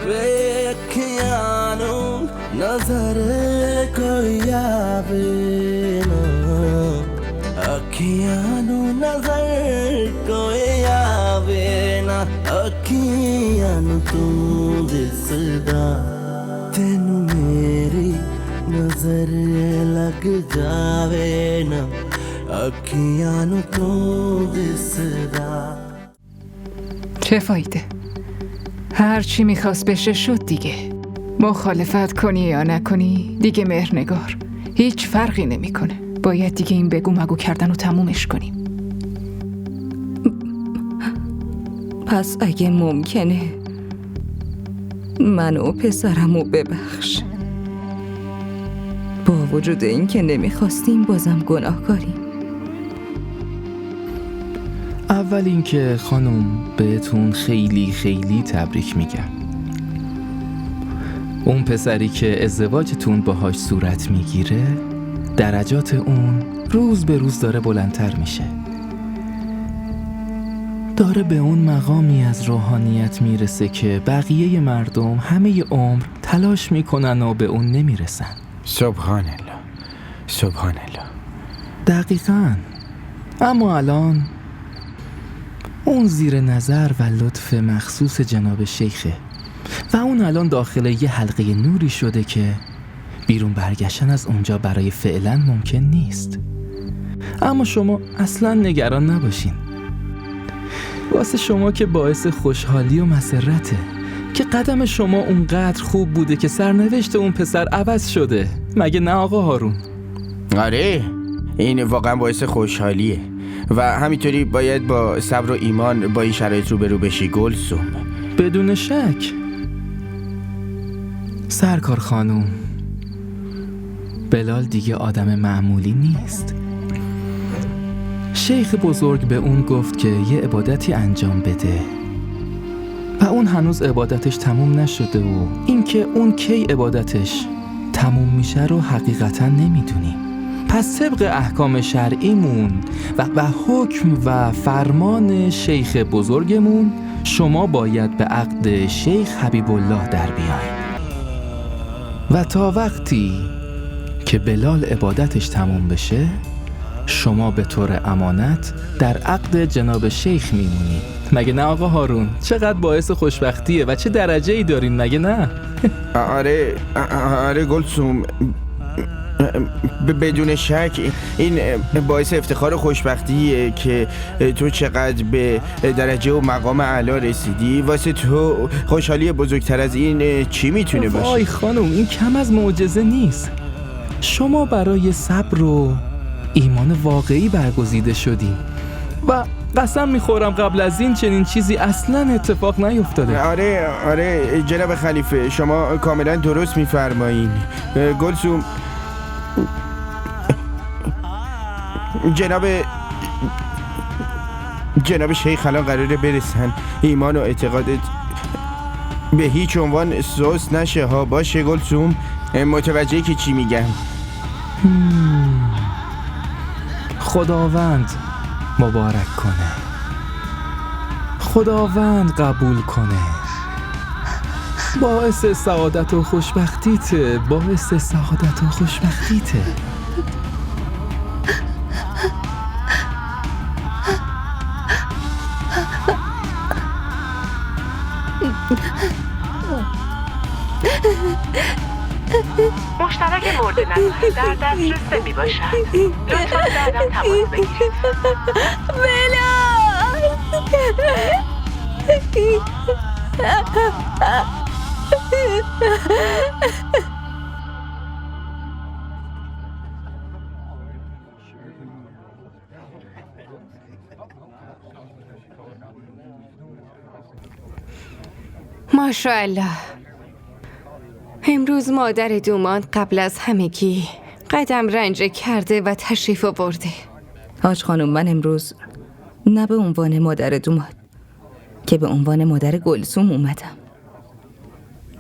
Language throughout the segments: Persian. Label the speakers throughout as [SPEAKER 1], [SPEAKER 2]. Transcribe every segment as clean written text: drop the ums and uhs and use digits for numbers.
[SPEAKER 1] बेखियानू नजर कोई आवे ना अखियानू नजर कोई आवे ना अखियानू तू दिसदा तेनू मेरी नजर लग जावे ना अखियानू तू दिसदा.
[SPEAKER 2] چه فایده؟ هر چی میخواست بشه شد دیگه. مخالفت کنی یا نکنی دیگه مهرنگار هیچ فرقی نمیکنه. باید دیگه این بگو مگو کردن رو تمومش کنیم.
[SPEAKER 3] پس اگه ممکنه من و پسرمو ببخش. با وجود این که نمیخواستیم بازم گناهکاریم.
[SPEAKER 4] اول اینکه خانم بهتون خیلی خیلی تبریک میگم. اون پسری که ازدواجتون باهاش صورت میگیره درجات اون روز به روز داره بلندتر میشه. داره به اون مقامی از روحانیت میرسه که بقیه مردم همه عمر تلاش میکنن و به اون نمیرسن.
[SPEAKER 5] سبحان الله سبحان الله.
[SPEAKER 4] دقیقاً. اما الان اون زیر نظر و لطف مخصوص جناب شیخه و اون الان داخل یه حلقه نوری شده که بیرون برگشتن از اونجا برای فعلا ممکن نیست. اما شما اصلا نگران نباشین. واسه شما که باعث خوشحالی و مسرته که قدم شما اونقدر خوب بوده که سرنوشت اون پسر عوض شده. مگه نه آقا هارون؟
[SPEAKER 5] آره این واقعا باعث خوشحالیه و همینطوری باید با صبر و ایمان با این شرایط روبرو بشی گلسوم.
[SPEAKER 4] بدون شک. سرکار خانوم، بلال دیگه آدم معمولی نیست. شیخ بزرگ به اون گفت که یه عبادتی انجام بده و اون هنوز عبادتش تموم نشده و اینکه اون کی عبادتش تموم میشه رو حقیقتا نمیدونیم. پس طبق احکام شرعیمون و حکم و فرمان شیخ بزرگمون شما باید به عقد شیخ حبیب الله در بیاین و تا وقتی که بلال عبادتش تموم بشه شما به طور امانت در عقد جناب شیخ میمونید. مگه نه آقا هارون؟ چقدر باعث خوشبختیه و چه درجه ای دارین مگه نه؟
[SPEAKER 5] آره گلسوم، بدون شک این باعث افتخار و خوشبختیه که تو چقدر به درجه و مقام اعلی رسیدی. واسه تو خوشحالی بزرگتر از این چی میتونه باشه؟
[SPEAKER 4] وای خانم این کم از معجزه نیست. شما برای صبر و ایمان واقعی برگزیده شدین و قسم میخورم قبل از این چنین چیزی اصلا اتفاق نیفتاده.
[SPEAKER 5] آره جناب خلیفه شما کاملا درست میفرمایین. گلسوم جناب شیخ الان قراره برسن. ایمان و اعتقادت به هیچ عنوان سوس نشه ها. باشه گلسوم؟ متوجهی که چی میگم؟
[SPEAKER 4] خداوند مبارک کنه، خداوند قبول کنه. باعث سعادت و خوشبختیته، باعث سعادت و خوشبختیته.
[SPEAKER 6] مشترک مورد نظر در دسترس نمی باشد. لطفاً بعداً تماس بگیرید.
[SPEAKER 3] ماشاءالله. امروز مادر دومان قبل از همگی قدم رنجه کرده و تشریف آورده. حاج خانم من امروز نه به عنوان مادر دومان که به عنوان مادر گلسوم اومدم.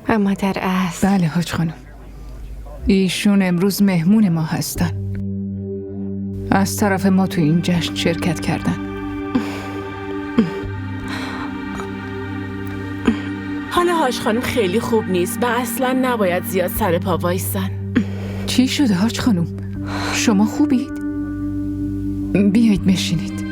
[SPEAKER 3] اما در اصل
[SPEAKER 2] بله حاج خانم، ایشون امروز مهمون ما هستن. از طرف ما تو این جشن شرکت کردن.
[SPEAKER 6] حالا حاج خانم خیلی خوب نیست و اصلا نباید زیاد سر پا وایسن.
[SPEAKER 2] چی شده حاج خانم؟ شما خوبید؟ بیایید بشینید.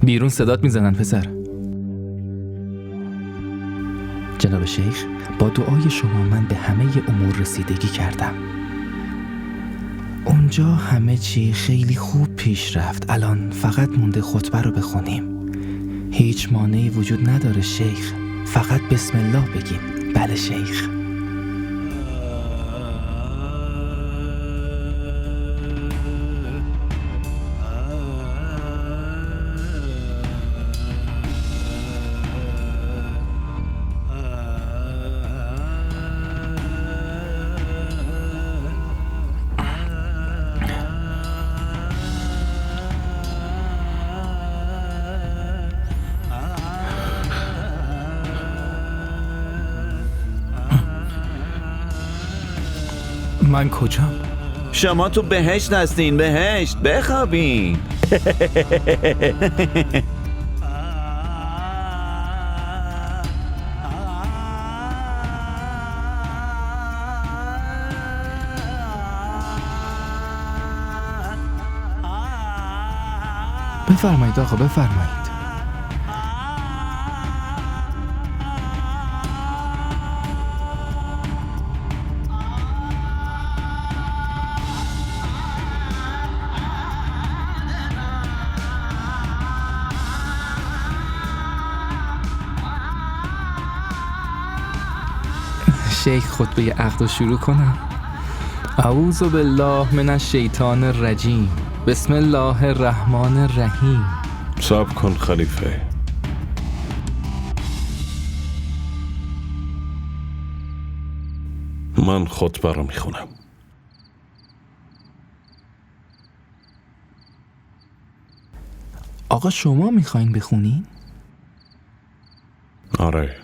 [SPEAKER 4] بیرون صدات میزنن پسر. جناب شیخ، با دعای شما من به همه امور رسیدگی کردم. اونجا همه چی خیلی خوب پیش رفت. الان فقط مونده خطبه رو بخونیم. هیچ مانعی وجود نداره شیخ، فقط بسم الله بگیم. بله شیخ. من کجام؟
[SPEAKER 7] شما تو بهشت هستین. بهشت بخوابین.
[SPEAKER 4] بفرمایید آقا، بفرمایید. شیخ خطبه عقد رو شروع کنم. اعوذ بالله من الشیطان الرجیم. بسم الله الرحمن الرحیم.
[SPEAKER 8] صبر کن خلیفه. من خطبه رو میخونم.
[SPEAKER 4] آقا شما میخواین بخونین؟
[SPEAKER 8] آره،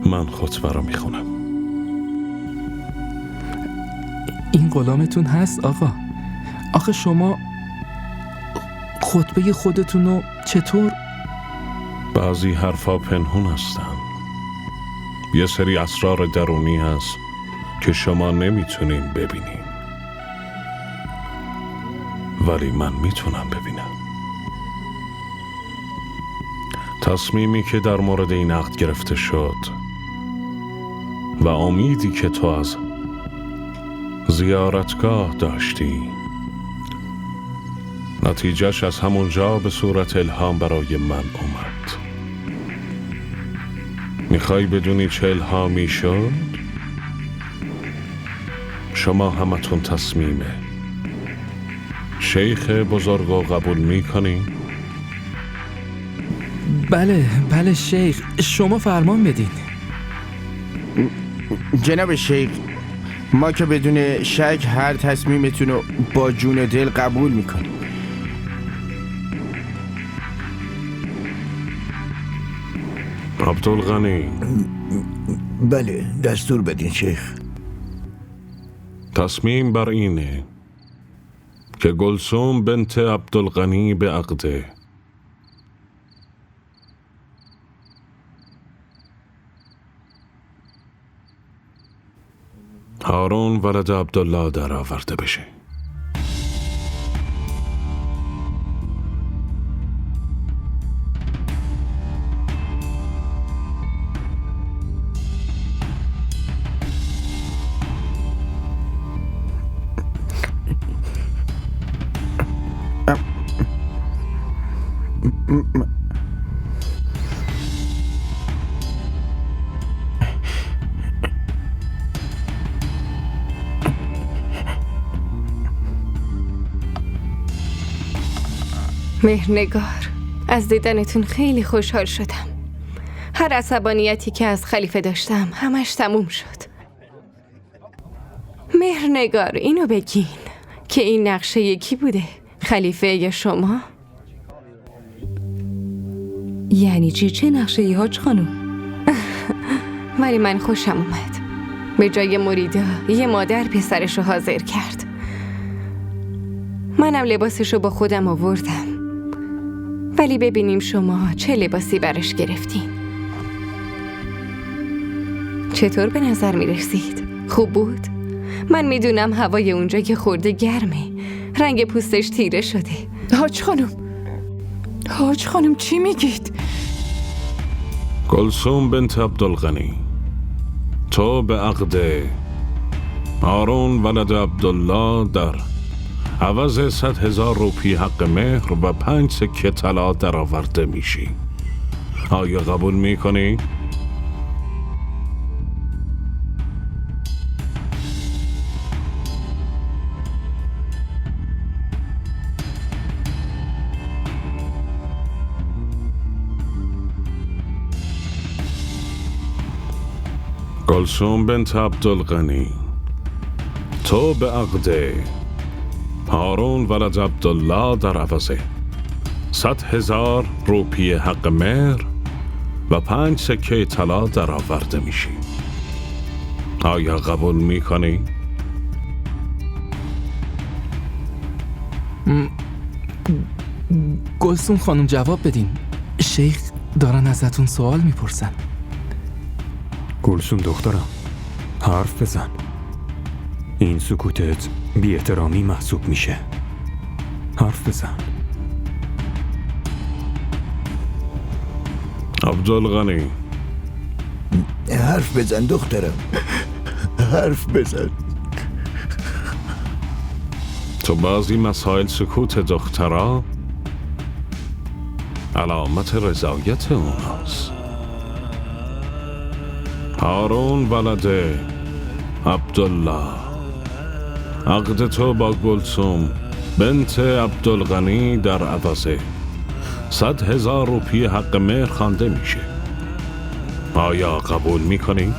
[SPEAKER 8] من خطبه رو میخونم.
[SPEAKER 4] این غلامتون هست آقا. آخه شما خطبه خودتونو چطور؟
[SPEAKER 8] بعضی حرفا پنهون هستن. یه سری اسرار درونی هست که شما نمیتونین ببینین، ولی من میتونم ببینم. تصمیمی که در مورد این عقد گرفته شد و امیدی که تو از زیارتگاه داشتی، نتیجهش از همونجا به صورت الهام برای من اومد. میخوای بدونی چه الهامی شد؟ شما همتون تصمیمه شیخ بزرگ رو قبول میکنی؟
[SPEAKER 4] بله شیخ، شما فرمان بدین.
[SPEAKER 5] جناب شیخ، ما که بدون شک هر تصمیمتون رو با جون و دل قبول میکنیم.
[SPEAKER 8] عبدالغنی.
[SPEAKER 9] بله، دستور بدین شیخ.
[SPEAKER 8] تصمیم بر اینه که گلسوم بنت عبدالغنی به عقده. هارون ولد عبدالله در آورده بشه.
[SPEAKER 3] مهرنگار، از دیدنتون خیلی خوشحال شدم. هر عصبانیتی که از خلیفه داشتم همش تموم شد. مهرنگار، اینو بگین که این نقشه یکی بوده، خلیفه یا شما؟
[SPEAKER 10] یعنی چی؟ چه نقشه ای حاج خانم؟
[SPEAKER 3] ولی من خوشم اومد. به جای مریدا یه مادر پسرشو حاضر کرد. منم لباسشو با خودم آوردم. ولی ببینیم شما چه لباسی برش گرفتین. چطور به نظر می رسید؟ خوب بود؟ من میدونم هوای اونجا که خورده گرمه. رنگ پوستش تیره شده.
[SPEAKER 2] حاج خانم چی میگید؟
[SPEAKER 8] گلسوم بنت عبدالغنی، تو به عقد هارون ولد عبدالله در عوض 100,000 روپی حق مهر و 5 سکه طلا در آورده میشی. آیا قبول میکنی؟ گلسوم بنت عبدالغنی، تو به عقد هارون ولد عبدالله در عوض 100,000 روپی حق مهر و 5 سکه طلا در آورده میشی. آیا قبول میکنی؟
[SPEAKER 4] گلسوم خانم جواب بدین. شیخ دارن ازتون سوال میپرسن.
[SPEAKER 10] گلسوم دخترم، حرف بزن. این سکوتت بی احترامی محسوب میشه. حرف بزن.
[SPEAKER 8] عبدالغنی،
[SPEAKER 9] حرف بزن دخترم، حرف بزن.
[SPEAKER 8] تو بعضی مسائل سکوت دخترها علامت رضایت اوناست. هارون ولد عبدالله، عقد تو با گلسوم بنت عبدالغنی در عوض 100,000 روپی حق مهر خوانده میشه. آیا قبول میکنی؟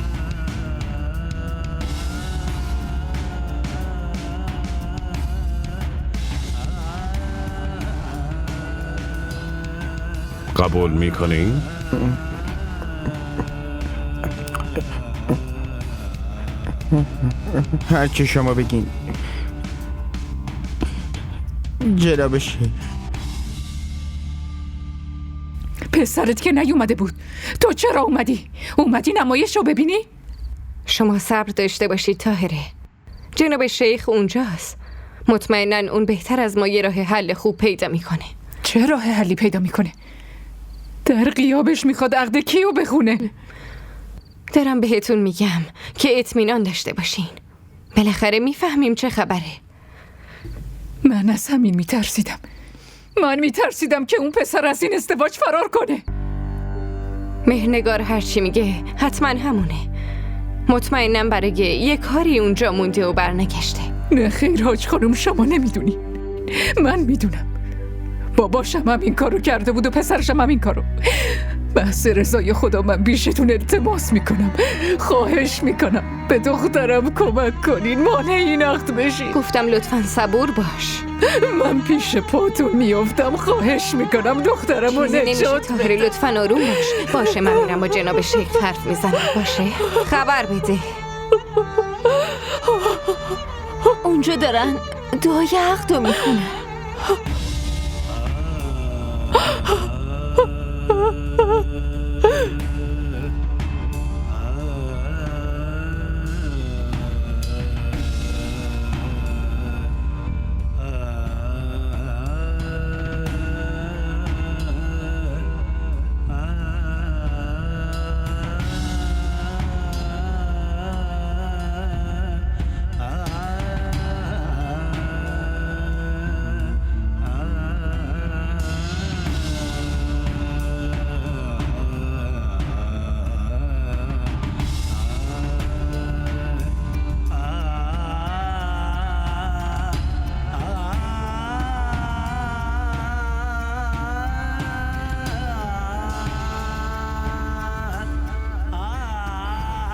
[SPEAKER 8] قبول میکنی؟
[SPEAKER 5] هر چی شما بگین جناب شیخ.
[SPEAKER 2] پسرت که نیومده بود، تو چرا اومدی نمایش رو ببینی؟
[SPEAKER 3] شما صبر داشته باشید طاهره. جناب شیخ اونجاست. مطمئناً اون بهتر از ما یه راه حل خوب پیدا میکنه.
[SPEAKER 2] چه راه حلی پیدا میکنه؟ در غیابش میخواد عقد کیو بخونه؟
[SPEAKER 3] دارم بهتون میگم که اطمینان داشته باشین. بالاخره میفهمیم چه خبره.
[SPEAKER 2] من از همین میترسیدم. من میترسیدم که اون پسر از این ازدواج فرار کنه.
[SPEAKER 3] مهرنگار هرچی میگه حتما همونه. مطمئنم برای یه کاری اونجا مونده و برنگشته.
[SPEAKER 2] نه خیر حاج خانم، شما نمیدونی. من میدونم. باباشم هم این کارو کرده بود و پسرشم هم این کارو. بحث رضای خدا من بیشتون التماس میکنم، خواهش میکنم به دخترم کمک کنین، مانع این عقد بشین.
[SPEAKER 3] گفتم لطفاً صبور باش.
[SPEAKER 2] من پیش پاتون میافتم، خواهش میکنم دخترم رو نجات
[SPEAKER 3] بده. لطفاً آروم باش. باشه من میرم با جناب شیخ حرف میزنم. باشه خبر بده.
[SPEAKER 11] اونجا دارن دعای عقد رو میخونن.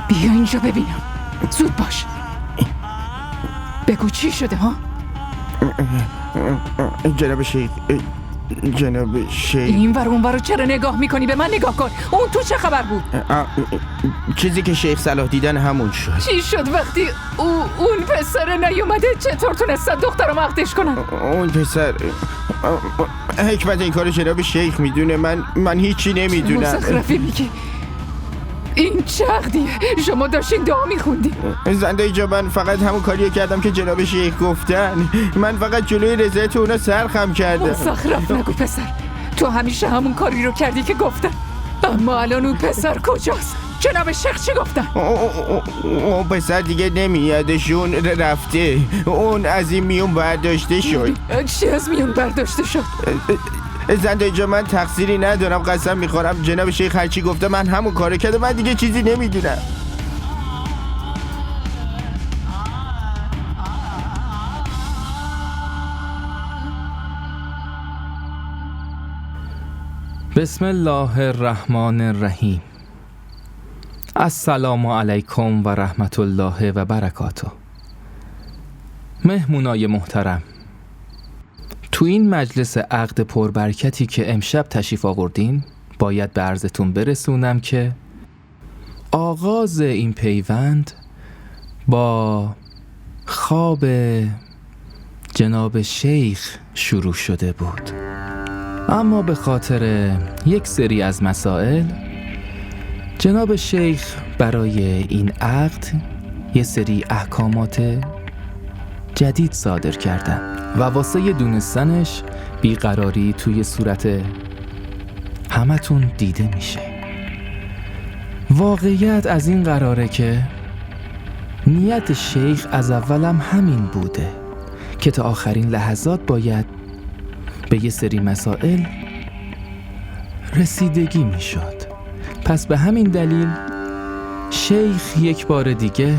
[SPEAKER 2] بیا اینجا ببینم. زود باش. بگو چی شده ها؟
[SPEAKER 5] جناب شیخ جناب شیخ.
[SPEAKER 2] این ور اون ور رو چرا نگاه میکنی؟ به من نگاه کن. اون تو چه خبر بود؟
[SPEAKER 5] چیزی که شیخ صلاح دیدن همون شد.
[SPEAKER 2] چی شد وقتی اون پسر نیومده؟ چطور تونستن دخترم عقدش کنن؟
[SPEAKER 5] اون پسر حکمت این کار جناب شیخ میدونه. من هیچی نمیدونم.
[SPEAKER 2] مزخرفی میگی؟ این چه عقدیه؟ شما داشتین دعا میخوندی.
[SPEAKER 5] زنده جا من فقط همون کاریو کردم که جناب شیخ گفتن. من فقط جلوی رضایت اونا سرخم کردم.
[SPEAKER 2] مزخرف نگو پسر. تو همیشه همون کاری رو کردی که گفتن. اما الان اون پسر کجاست؟ جناب شیخ چی گفتن؟
[SPEAKER 5] اون پسر دیگه نمیادشون، رفته. اون از این میون برداشته شد.
[SPEAKER 2] چی از میون برداشته شد؟
[SPEAKER 5] زنده جا من تقصیری ندارم، قسم میخورم. جناب شیخ هرچی گفته من همون کارو کردم. من دیگه چیزی نمیدونم.
[SPEAKER 4] بسم الله الرحمن الرحیم. السلام علیکم و رحمت الله و برکاته. مهمونای محترم، تو این مجلس عقد پربرکتی که امشب تشریف آوردین باید به عرضتون برسونم که آغاز این پیوند با خواب جناب شیخ شروع شده بود، اما به خاطر یک سری از مسائل جناب شیخ برای این عقد یه سری احکامات جدید صادر کردن و واسه دونستنش بیقراری توی صورت همتون دیده میشه. واقعیت از این قراره که نیت شیخ از اولم همین بوده که تا آخرین لحظات باید به یه سری مسائل رسیدگی میشد. پس به همین دلیل شیخ یک بار دیگه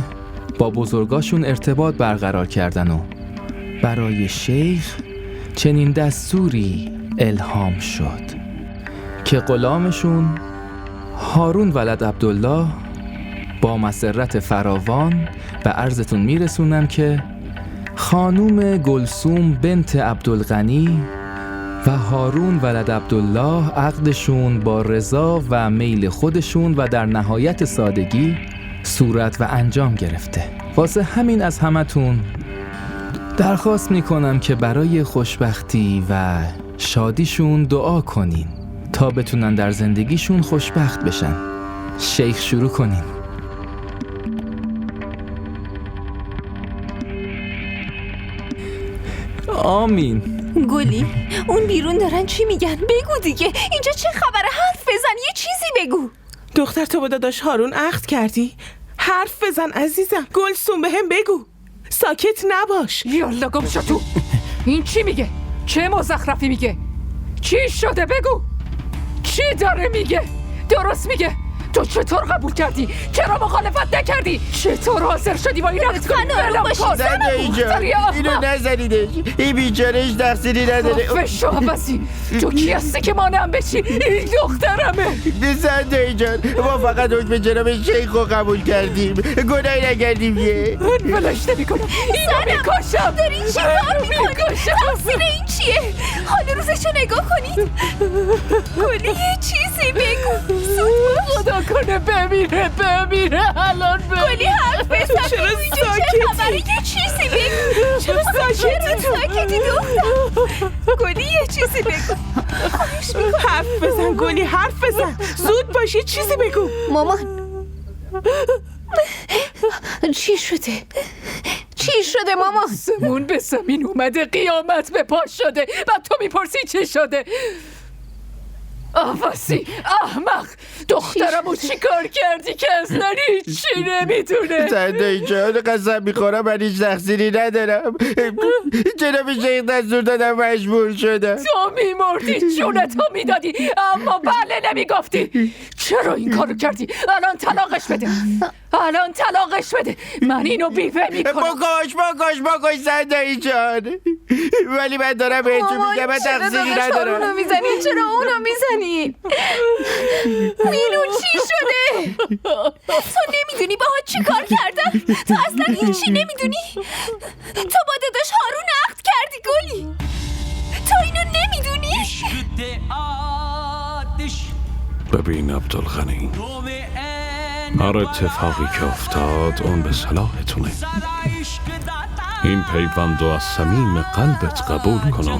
[SPEAKER 4] با بزرگاشون ارتباط برقرار کردن و برای شیخ چنین دستوری الهام شد که غلامشون هارون ولد عبدالله با مسرت فراوان به عرضتون میرسونم که خانوم گلسوم بنت عبدالغنی و هارون ولد عبدالله عقدشون با رضا و میل خودشون و در نهایت سادگی صورت و انجام گرفته. واسه همین از همتون درخواست میکنم که برای خوشبختی و شادیشون دعا کنین تا بتونن در زندگیشون خوشبخت بشن. شیخ شروع کنین. آمین.
[SPEAKER 11] گلی، اون بیرون دارن چی میگن؟ بگو دیگه، اینجا چه خبره؟ حرف بزن، یه چیزی بگو.
[SPEAKER 12] دختر تو با داداش هارون عقد کردی؟ حرف بزن عزیزم. گلسوم بهم بگو، ساکت نباش.
[SPEAKER 2] یالا گم شو تو. این چی میگه؟ چه مزخرفی میگه؟ چی شده بگو؟ چی داره میگه؟ درست میگه. تو چطور قبول کردی؟ چرا مخالفت نکردی؟ چطور حاضر شدی با این عقد کنی؟
[SPEAKER 5] زنده اینجا اینو نزنیدش. این بیچاره هیچ تقصیری نداره.
[SPEAKER 2] فشو عباسی، تو کی هستی که مانعم بشی؟ این دخترمه.
[SPEAKER 5] زنده اینجا ما فقط حکم جناب شیخ رو قبول کردیم، گناهی نکردیم.
[SPEAKER 2] من بلش نمی کنم، اینو میکشم.
[SPEAKER 11] داری چی کار میکنی؟ تقصیر این چیه؟ حال روزشو نگاه کنید. گلی یه چیزی بگو.
[SPEAKER 2] خدا کنه بمیره الان بمیره.
[SPEAKER 11] گلی حرف بزن.
[SPEAKER 12] چرا
[SPEAKER 11] ساکتی؟ یه چیزی بگو. چرا ساکتی دختر؟ گلی یه چیزی بگو.
[SPEAKER 12] حرف بزن گلی، حرف بزن. زود باش، یه چیزی بگو.
[SPEAKER 11] مامان چی شده؟ چی شده مامان؟
[SPEAKER 2] آسمون به زمین اومده، قیامت به پا شده. بعد تو میپرسی چی شده؟ آفاسی احمق، دخترمو چی کار کردی که اصلا هیچی نمیدونه؟
[SPEAKER 5] زنده اینجا قسم میخورم من هیچ تقصیری ندارم. جناب شیخ دستور دادم مجبور شدم.
[SPEAKER 2] تو میمردی، جونتو میدادی، اما بله نمیگفتی. چرا این کارو کردی؟ الان طلاقش بده. من اینو بیوه میکنم.
[SPEAKER 5] بکش زنده اینجا. ولی من دارم بهتون میگم من تقصیری ندارم.
[SPEAKER 11] چرا اونو میزنی؟ مینو چی شده؟ تو نمیدونی باها چی کار کردن؟ تو اصلا هیچی نمیدونی؟ تو با داداش هارون عقد کردی گلی. تو اینو نمیدونی؟
[SPEAKER 8] ببین عبدالغنی، هر اتفاقی که افتاد اون به صلاحتونه. این پیوند رو از صمیم قلبت قبول کن و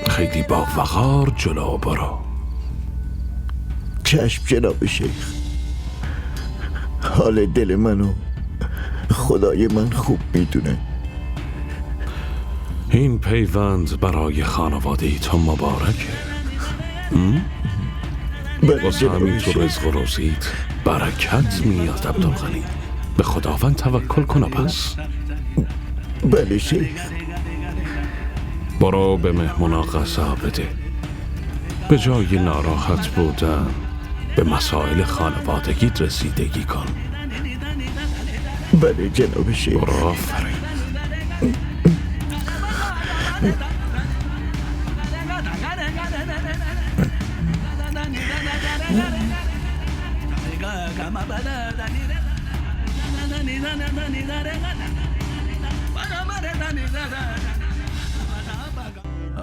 [SPEAKER 8] خیلی با وقار جلو برو.
[SPEAKER 9] چشم جناب شیخ. حال دل منو خدای من خوب میدونه.
[SPEAKER 8] این پیوند برای خانواده تو مبارکه. واسه همین تو رزق و روزیت برکت میاد عبدالغنی. به خداوند توکل کن و پس.
[SPEAKER 9] بله شیخ.
[SPEAKER 8] برو به مهمونا غذا بده. به جای ناراحت بودن به مسائل خانوادگیت رسیدگی کن.
[SPEAKER 9] بله جناب شیخ.
[SPEAKER 8] برو آفرین.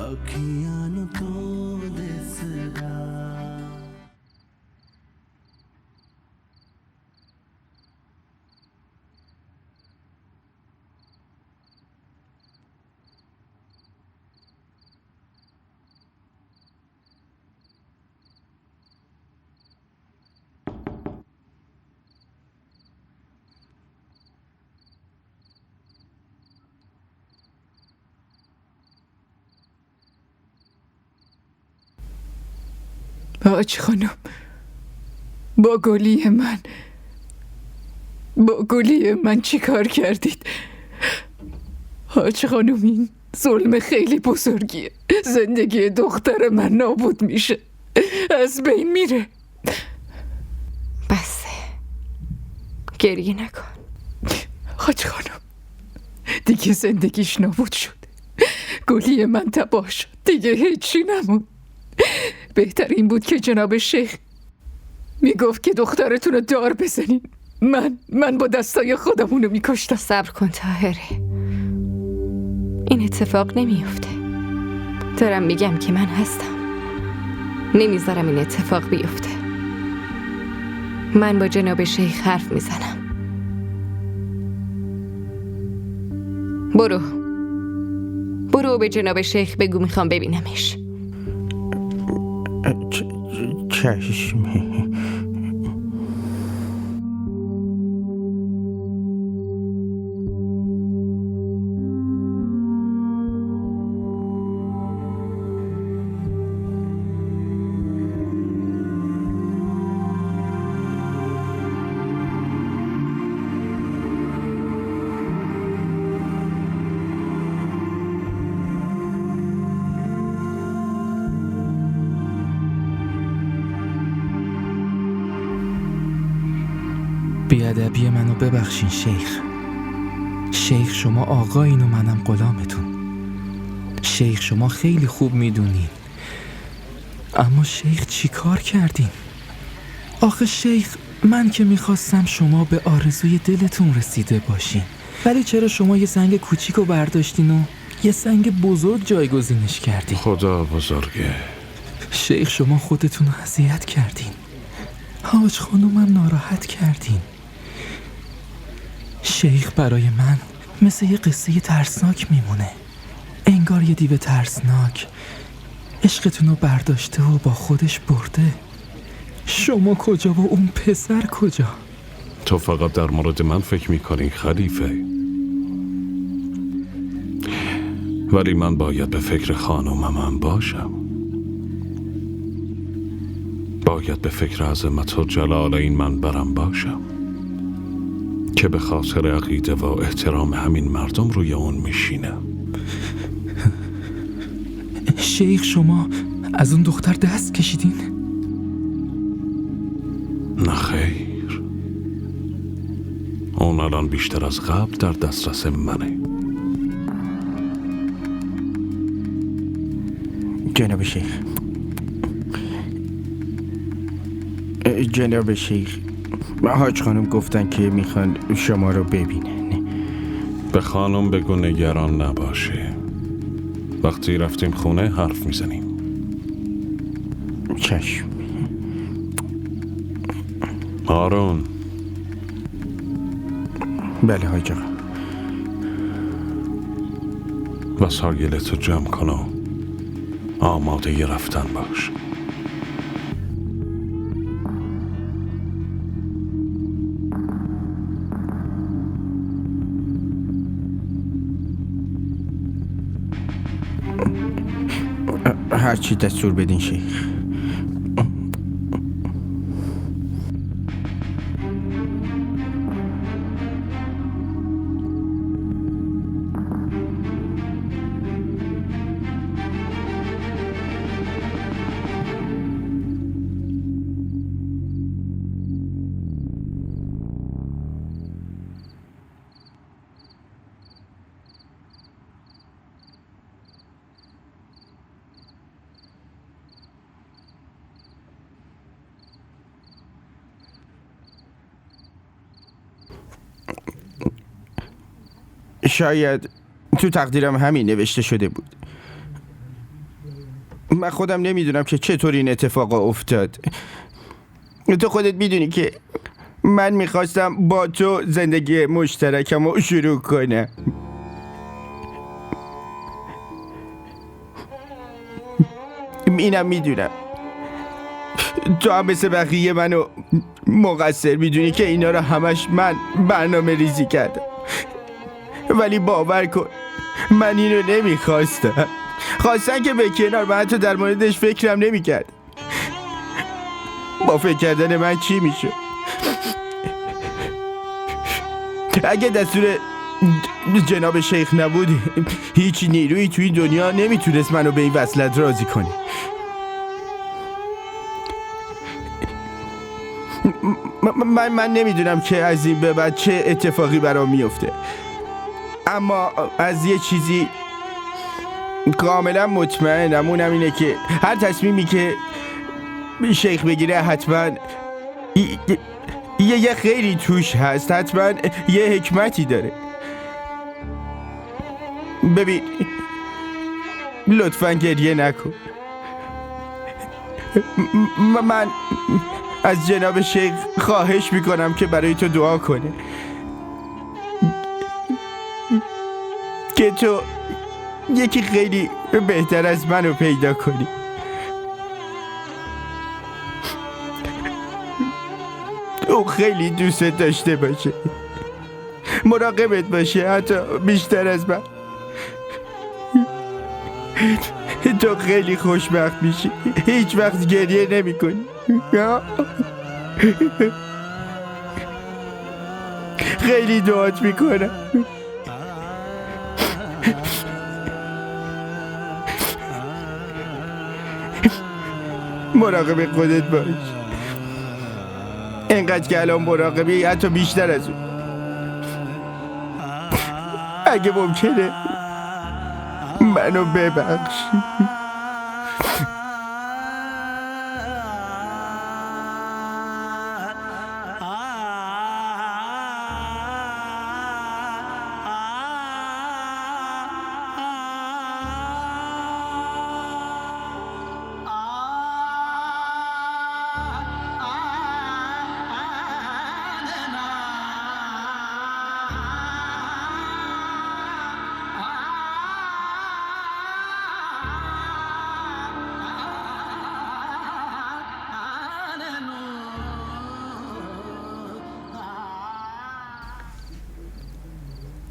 [SPEAKER 1] अखियां नु तू दिसदा
[SPEAKER 2] حاج خانم، با گلی من چی کار کردید؟ حاج خانم، این ظلم خیلی بزرگیه. زندگی دختر من نابود میشه، از بین میره.
[SPEAKER 3] بسه، گریه نکن.
[SPEAKER 2] حاج خانم، دیگه زندگیش نابود شد. گلی من تباه شد، دیگه هیچی نموند. بهتر این بود که جناب شیخ میگفت که دخترتون رو دار بزنین. من با دستای خودمونو میکشتم.
[SPEAKER 3] صبر کن طاهره، این اتفاق نمیفته. دارم میگم که من هستم، نمیذارم این اتفاق بیفته. من با جناب شیخ حرف میزنم. برو به جناب شیخ بگو میخوام ببینمش.
[SPEAKER 5] چشمی.
[SPEAKER 4] بیادبی منو ببخشین شیخ شما آقایین و منم غلامتون. شیخ شما خیلی خوب میدونین. اما شیخ چی کار کردین؟ آخه شیخ، من که میخواستم شما به آرزوی دلتون رسیده باشین، ولی چرا شما یه سنگ کوچیکو برداشتین و یه سنگ بزرگ جایگزینش کردین؟
[SPEAKER 8] خدا بزرگه.
[SPEAKER 4] شیخ شما خودتون رو اذیت کردین، حاج خانومم ناراحت کردین. شیخ برای من مثل یه قصه ترسناک میمونه. انگار یه دیو ترسناک عشقتون رو برداشته و با خودش برده. شما کجا و اون پسر کجا؟
[SPEAKER 8] تو فقط در مورد من فکر میکنی خلیفه، ولی من باید به فکر خانومم باشم. باید به فکر عظمت و جلال این منبرم باشم که به خاطر عقیده و احترام همین مردم روی اون میشینم.
[SPEAKER 4] شیخ شما از اون دختر دست کشیدین؟
[SPEAKER 8] نه خیر، اون الان بیشتر از قبل در دسترس منه.
[SPEAKER 5] جناب شیخ، حاج خانم گفتن که میخوان شما رو ببینن.
[SPEAKER 8] به خانم بگو نگران نباشه، وقتی رفتیم خونه حرف میزنیم.
[SPEAKER 5] چشم.
[SPEAKER 8] هارون.
[SPEAKER 5] بله حاج آقا.
[SPEAKER 8] وسایلتو جمع کن و آماده رفتن باش.
[SPEAKER 5] هرچی دستور بدین شیخ. شاید تو تقدیرم همین نوشته شده بود. من خودم نمیدونم که چطور این اتفاق افتاد. تو خودت میدونی که من میخواستم با تو زندگی مشترکم رو شروع کنم. اینم میدونم تو هم مثل بقیه منو مقصر میدونی که اینا رو همش من برنامه ریزی کردم، ولی باور کن من اینو نمیخواستم. خواستن که به کنار، من حتی در موردش فکرم نمیکرد. با فکر کردن من چی میشه؟ اگه دستور جناب شیخ نبود هیچ نیرویی توی دنیا نمیتونست منو به این وصلت راضی کنه. من نمیدونم که از این به بعد چه اتفاقی برام میفته، اما از یه چیزی کاملا مطمئنم، اونم اینه که هر تصمیمی که شیخ بگیره حتما یه خیری توش هست، حتما یه حکمتی داره. ببین لطفاً گریه نکن. من از جناب شیخ خواهش میکنم که برای تو دعا کنه که تو یکی خیلی بهتر از منو پیدا کنی. او خیلی دوست داشته باشه، مراقبت باشه، حتی بیشتر از من. تو خیلی خوشبخت میشی، هیچ وقت گریه نمی کنی. خیلی دعات میکنم. مراقب خودت باش، اینقدر که الان مراقبی، حتی بیشتر از اون. اگه ممکنه منو ببخش.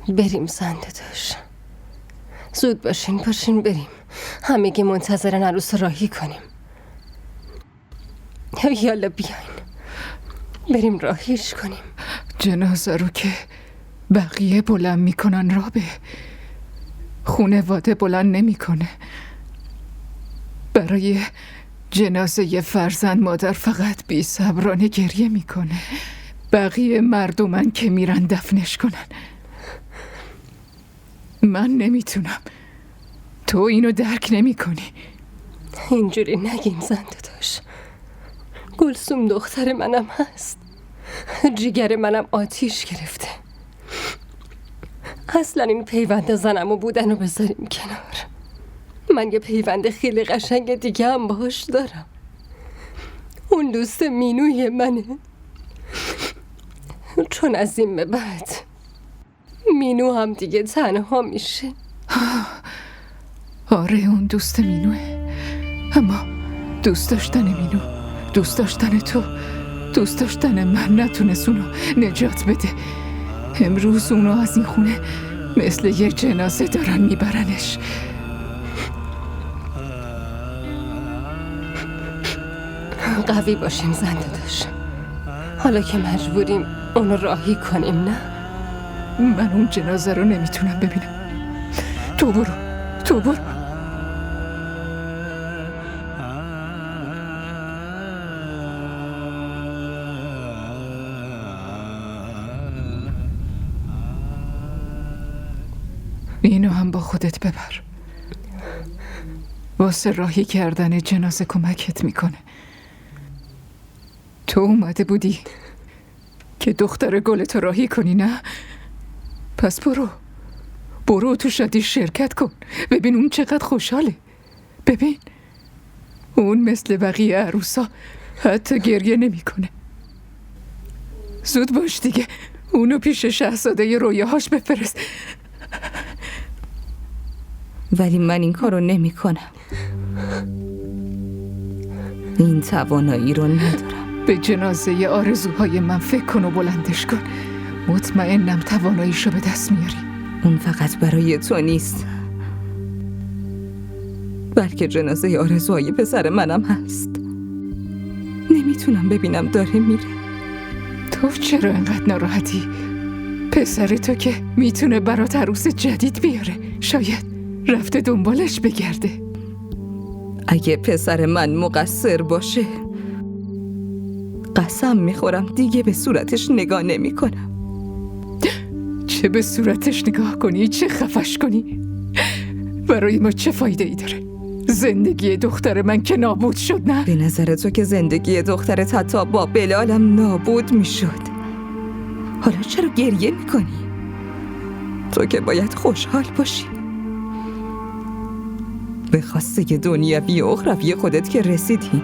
[SPEAKER 13] بریم زنده‌داش، زود باشین بریم. همگی منتظرن عروس راهی کنیم. یالا بیاین بریم راهیش کنیم.
[SPEAKER 2] جنازه رو که بقیه بلند میکنن رابه، خونواده بلند نمیکنه. برای جنازه یه فرزند مادر فقط بی صبرانه گریه میکنه. بقیه مردمن که میرن دفنش کنن. من نمیتونم. تو اینو درک نمی کنی.
[SPEAKER 13] اینجوری نگین زنده‌داش. گلسوم دختر منم هست، جیگر منم آتیش گرفته. اصلا این پیوند زنمو بودن رو بذاریم کنار. من یه پیوند خیلی قشنگ دیگه هم باهاش دارم. اون دوست مینوی منه. چون از این به بعد مینو هم دیگه تنها میشه.
[SPEAKER 2] آره اون دوست مینوه، اما دوست داشتن مینو، دوست داشتن تو، دوست داشتن من نتونست اونو نجات بده. امروز اونو از این خونه مثل یه جنازه دارن میبرنش.
[SPEAKER 13] قوی باشیم زنده داشت. حالا که مجبوریم اونو راهی کنیم. نه
[SPEAKER 2] من اون جنازه رو نمیتونم ببینم. تو برو، تو برو. اینو هم با خودت ببر. واسه راهی کردن جنازه کمکت میکنه. تو اومده بودی که دختر گلتو راهی کنی، نه؟ پس برو تو شادی شرکت کن. ببین اون چقدر خوشحاله. ببین اون مثل بقیه عروسا حتی گریه نمیکنه. زود باش دیگه، اونو پیش شاهزاده رویاهاش بفرست.
[SPEAKER 3] ولی من این کارو نمی کنم. این توانایی رو ندارم.
[SPEAKER 2] به جنازه آرزوهای من فکر کن و بلندش کن. مطمئنم تواناییشو به دست میاری.
[SPEAKER 3] اون فقط برای تو نیست، بلکه جنازه آرزوهای پسر منم هست. نمیتونم ببینم داره میره.
[SPEAKER 2] تو چرا انقدر ناراحتی؟ پسر تو که میتونه برات عروس جدید بیاره. شاید رفته دنبالش بگرده.
[SPEAKER 3] اگه پسر من مقصر باشه قسم میخورم دیگه به صورتش نگاه نمی کنم.
[SPEAKER 2] چه به صورتش نگاه کنی چه خفش کنی، برای ما چه فایده ای داره؟ زندگی دختر من که نابود شد، نه؟
[SPEAKER 3] به نظر تو که زندگی دخترت حتی با بلالم نابود میشد، حالا چرا گریه میکنی؟ تو که باید خوشحال باشی. به خواسته دنیوی و اخروی خودت که رسیدی،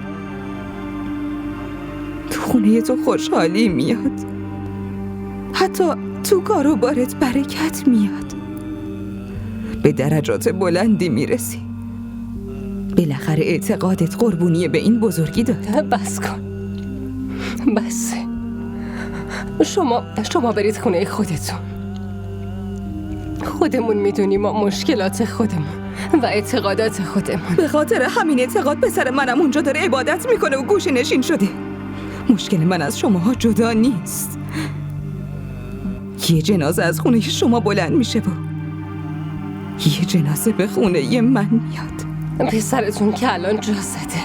[SPEAKER 3] تو خونه تو خوشحالی میاد، حتی تو کار و بارت برکت میاد، به درجات بلندی میرسی. بالاخره اعتقادت قربونی به این بزرگی داد.
[SPEAKER 13] بس کن، بس. شما برید خونه خودتون. خودمون میدونیم ما مشکلات خودمون و اعتقادات خودمون.
[SPEAKER 3] به خاطر همین اعتقاد پسر منم اونجا داره عبادت میکنه و گوشه نشین شده. مشکل من از شماها جدا نیست. یه جنازه از خونه شما بلند میشه و یه جنازه به خونه من میاد.
[SPEAKER 13] پسرتون که الان جا زده،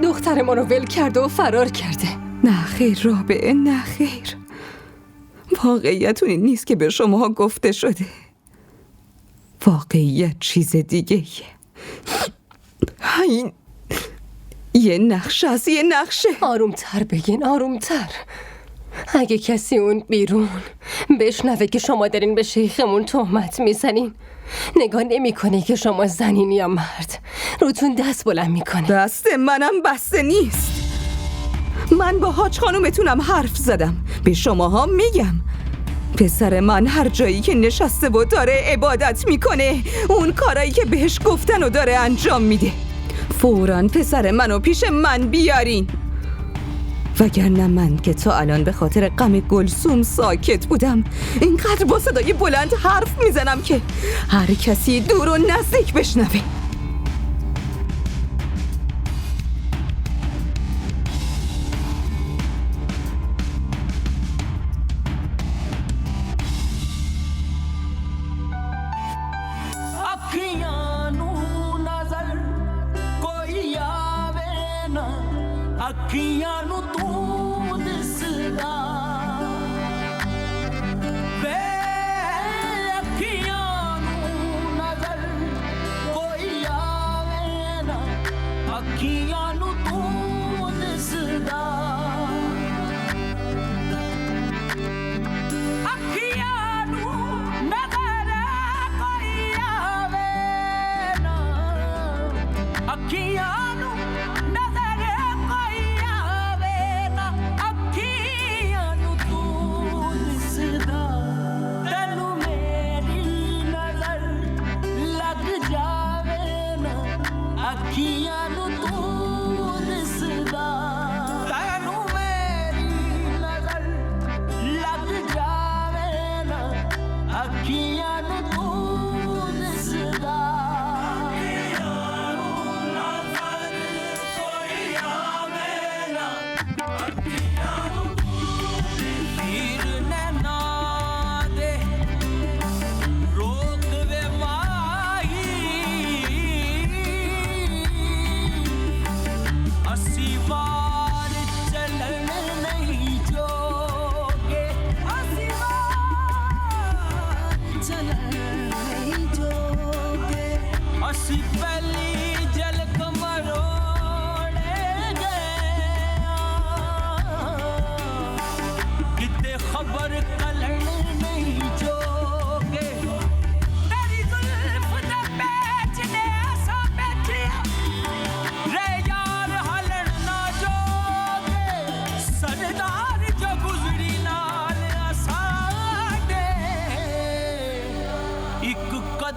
[SPEAKER 13] دختر ما رو ول کرده و فرار کرده.
[SPEAKER 3] نه خیر رابعه، نه خیر. واقعیت این نیست که به شماها گفته شده. واقعیت چیز دیگه این یه نقشه است، یه نقشه.
[SPEAKER 13] آرومتر بگین، آرومتر. اگه کسی اون بیرون بشنوه که شما دارین به شیخمون تهمت میزنین، نگاه نمی کنی که شما زنین یا مرد، روتون دست بلند میکنه.
[SPEAKER 3] دست منم بسته نیست. من با حاج خانومتونم حرف زدم. به شماها میگم پسر من هر جایی که نشسته و داره عبادت میکنه، اون کارایی که بهش گفتن و داره انجام میده. فوراً پسر منو پیش من بیارین، وگرنه من که تا الان به خاطر غم گلسوم ساکت بودم، اینقدر با صدای بلند حرف میزنم که هر کسی دور و نزدیک بشنوه.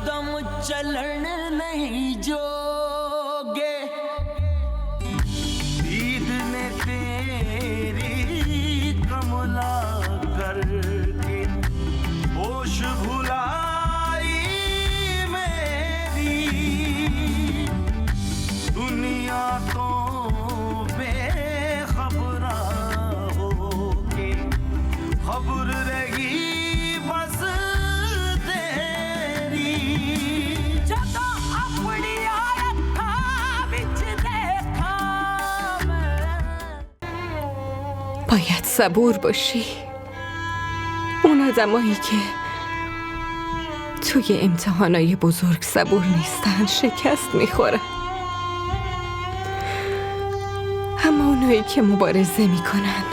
[SPEAKER 1] कदम चलन नहीं जोगे ईद ने तेरी कमला करके होश भुलाई मेरी दुनिया तो बेखबरा होके खबर रही बस तेरी जदों अपनी अखां विच देखा
[SPEAKER 3] باید صبور باشی. اون آدمایی که توی امتحانای بزرگ صبور نیستن شکست میخورن، اما اونایی که مبارزه میکنن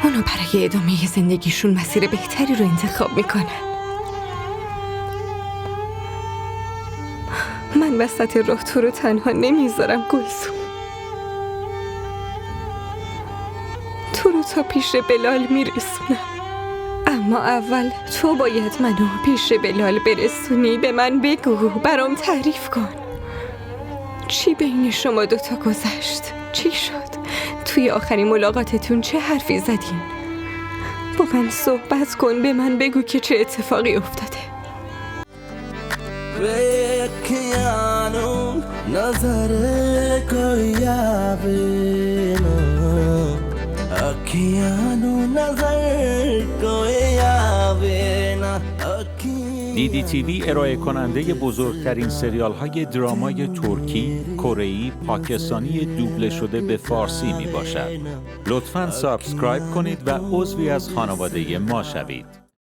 [SPEAKER 3] اونا برای ادامه زندگیشون مسیر بهتری رو انتخاب میکنن. من وسط راه تو رو تنها نمیذارم گلسوم. تو رو تا پیش بلال میرسونم، اما اول تو باید منو پیش بلال برسونی. به من بگو، برام تعریف کن چی بین شما دوتا گذشت؟ چی شد؟ توی آخرین ملاقاتتون چه حرفی زدین؟ با من صحبت کن، به من بگو که چه اتفاقی افتاده.
[SPEAKER 1] ਵੇਖਿਆਨੂੰ ਨਜ਼ਰ ਕੋਈ ਆਵੇ ਨਾ ਅੱਖੀਆਂ ਨੂੰ ਨਜ਼ਰ ਕੋਈ ਆਵੇ ਨਾ
[SPEAKER 14] DDTV ارائه کننده بزرگترین سریال های درامای ترکی، کره‌ای، پاکستانی دوبله شده به فارسی می باشد. لطفاً سابسکرایب کنید و عضوی از خانواده ما شوید.